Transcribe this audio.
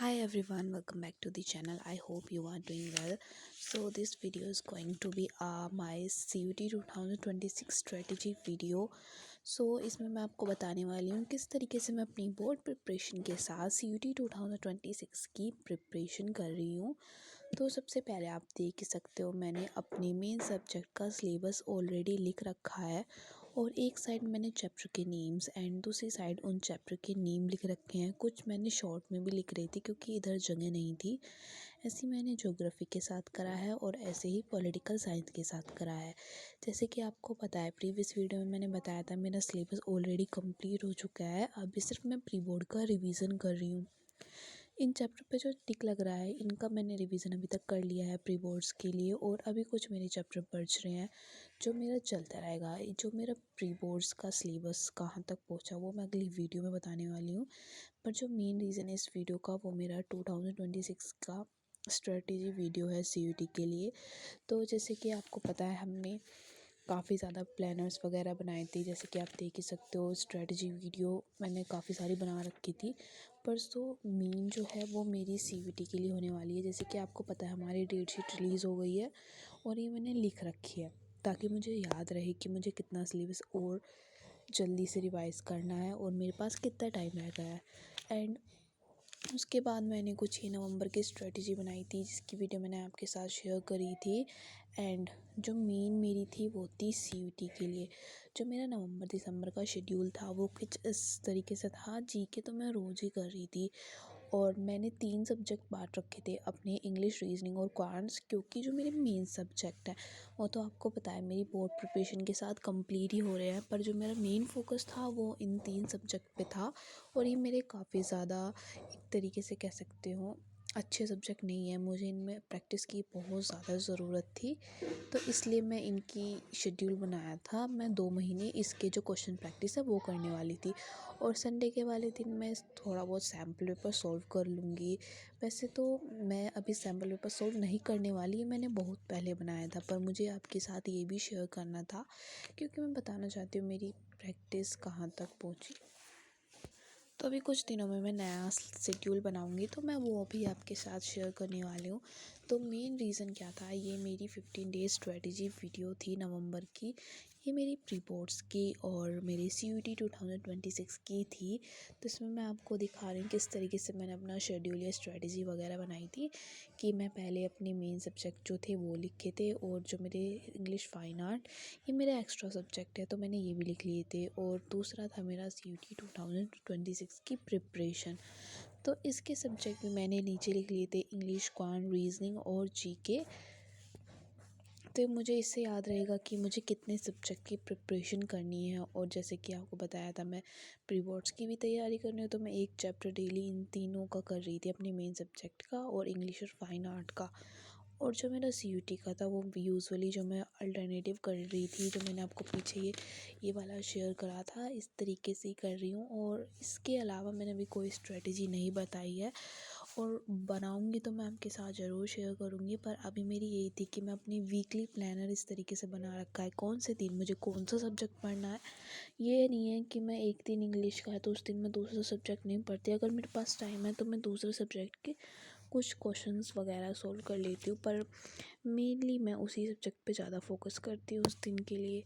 Hi everyone, welcome back to the channel. I hope you are doing well. So this video is going to be my CUT 2026 strategy video. So इसमें मैं आपको बताने वाली हूँ किस तरीके से मैं अपनी बोर्ड प्रिपरेशन के साथ CUT 2026 की प्रिपरेशन कर रही हूँ। तो सबसे पहले आप देख ही सकते हो मैंने अपने मेन सब्जेक्ट का सिलेबस ऑलरेडी लिख रखा है और एक साइड मैंने चैप्टर के नेम्स एंड दूसरी साइड उन चैप्टर के नेम लिख रखे हैं। कुछ मैंने शॉर्ट में भी लिख रही थी क्योंकि इधर जगह नहीं थी। ऐसे मैंने ज्योग्राफी के साथ करा है और ऐसे ही पॉलिटिकल साइंस के साथ करा है। जैसे कि आपको पता है प्रीवियस वीडियो में मैंने बताया था मेरा सिलेबस ऑलरेडी कंप्लीट हो चुका है। अभी सिर्फ मैं प्री बोर्ड का रिवीजन कर रही हूँ। इन चैप्टर पे जो टिक लग रहा है इनका मैंने रिवीजन अभी तक कर लिया है प्री बोर्ड्स के लिए और अभी कुछ मेरे चैप्टर बच रहे हैं जो मेरा चलता रहेगा। जो मेरा प्री बोर्ड्स का सिलेबस कहाँ तक पहुँचा वो मैं अगली वीडियो में बताने वाली हूँ। पर जो मेन रीज़न है इस वीडियो का वो मेरा 2026 का स्ट्रेटेजी वीडियो है CUT के लिए। तो जैसे कि आपको पता है हमने काफ़ी ज़्यादा प्लानर्स वगैरह बनाए थे, जैसे कि आप देख ही सकते हो स्ट्रेटजी वीडियो मैंने काफ़ी सारी बना रखी थी। परसों मेन जो है वो मेरी CUT के लिए होने वाली है। जैसे कि आपको पता है हमारी डेट शीट रिलीज़ हो गई है और ये मैंने लिख रखी है ताकि मुझे याद रहे कि मुझे कितना सिलेबस और जल्दी से रिवाइज़ करना है और मेरे पास कितना टाइम रह गया है। एंड उसके बाद मैंने कुछ ही नवंबर की स्ट्रेटजी बनाई थी जिसकी वीडियो मैंने आपके साथ शेयर करी थी। एंड जो मेन मेरी थी वो थी CUT के लिए। जो मेरा नवंबर दिसंबर का शेड्यूल था वो कुछ इस तरीके से था। GK तो मैं रोज़ ही कर रही थी और मैंने 3 सब्जेक्ट बांट रखे थे अपने इंग्लिश, रीजनिंग और क्वांट्स, क्योंकि जो मेरे मेन सब्जेक्ट है वो तो आपको पता है मेरी बोर्ड प्रिपरेशन के साथ कंप्लीट ही हो रहे हैं। पर जो मेरा मेन फोकस था वो इन 3 सब्जेक्ट पे था और ये मेरे काफ़ी ज़्यादा एक तरीके से कह सकते हो अच्छे सब्जेक्ट नहीं है। मुझे इनमें प्रैक्टिस की बहुत ज़्यादा ज़रूरत थी तो इसलिए मैं इनकी शेड्यूल बनाया था। मैं 2 महीने इसके जो क्वेश्चन प्रैक्टिस है वो करने वाली थी और संडे के वाले दिन मैं थोड़ा बहुत सैम्पल पेपर सॉल्व कर लूँगी। वैसे तो मैं अभी सैम्पल पेपर सॉल्व नहीं करने वाली, ये मैंने बहुत पहले बनाया था, पर मुझे आपके साथ ये भी शेयर करना था क्योंकि मैं बताना चाहती हूँ मेरी प्रैक्टिस कहाँ तक पहुँची। तो अभी कुछ दिनों में मैं नया शेड्यूल बनाऊंगी तो मैं वो भी आपके साथ शेयर करने वाली हूँ। तो मेन रीज़न क्या था, ये मेरी 15 डेज स्ट्रेटजी वीडियो थी नवंबर की। ये मेरी प्री बोर्ड्स की और मेरी CUT 2026 की थी। तो इसमें मैं आपको दिखा रही हूँ किस तरीके से मैंने अपना शेड्यूल या स्ट्रेटजी वगैरह बनाई थी कि मैं पहले अपने मेन सब्जेक्ट जो थे वो लिखे थे और जो मेरे इंग्लिश फाइन आर्ट ये मेरा एक्स्ट्रा सब्जेक्ट है तो मैंने ये भी लिख लिए थे और दूसरा था मेरा CUT 2026 की प्रिपरेशन। तो इसके सब्जेक्ट भी मैंने नीचे लिख लिए थे इंग्लिश, क्वांट, रीजनिंग और GK। तो मुझे इससे याद रहेगा कि मुझे कितने सब्जेक्ट की प्रिपरेशन करनी है। और जैसे कि आपको बताया था मैं प्री बोर्ड्स की भी तैयारी करनी है तो मैं एक चैप्टर डेली इन तीनों का कर रही थी, अपने मेन सब्जेक्ट का और इंग्लिश और फाइन आर्ट का। और जो मेरा CUT का था वो यूजुअली जो मैं अल्टरनेटिव कर रही थी, जो मैंने आपको पीछे ये वाला शेयर करा था, इस तरीके से ही कर रही हूँ। और इसके अलावा मैंने अभी कोई स्ट्रेटजी नहीं बताई है और बनाऊंगी तो मैं आपके साथ ज़रूर शेयर करूंगी। पर अभी मेरी यही थी कि मैं अपनी वीकली प्लानर इस तरीके से बना रखा है कौन से दिन मुझे कौन सा सब्जेक्ट पढ़ना है। ये नहीं है कि मैं एक दिन इंग्लिश का है तो उस दिन मैं दूसरा सब्जेक्ट नहीं पढ़ती। अगर मेरे पास टाइम है तो मैं दूसरे सब्जेक्ट के कुछ क्वेश्चंस वगैरह सॉल्व कर लेती हूँ, पर मेनली मैं उसी सब्जेक्ट पे ज़्यादा फोकस करती हूँ उस दिन के लिए।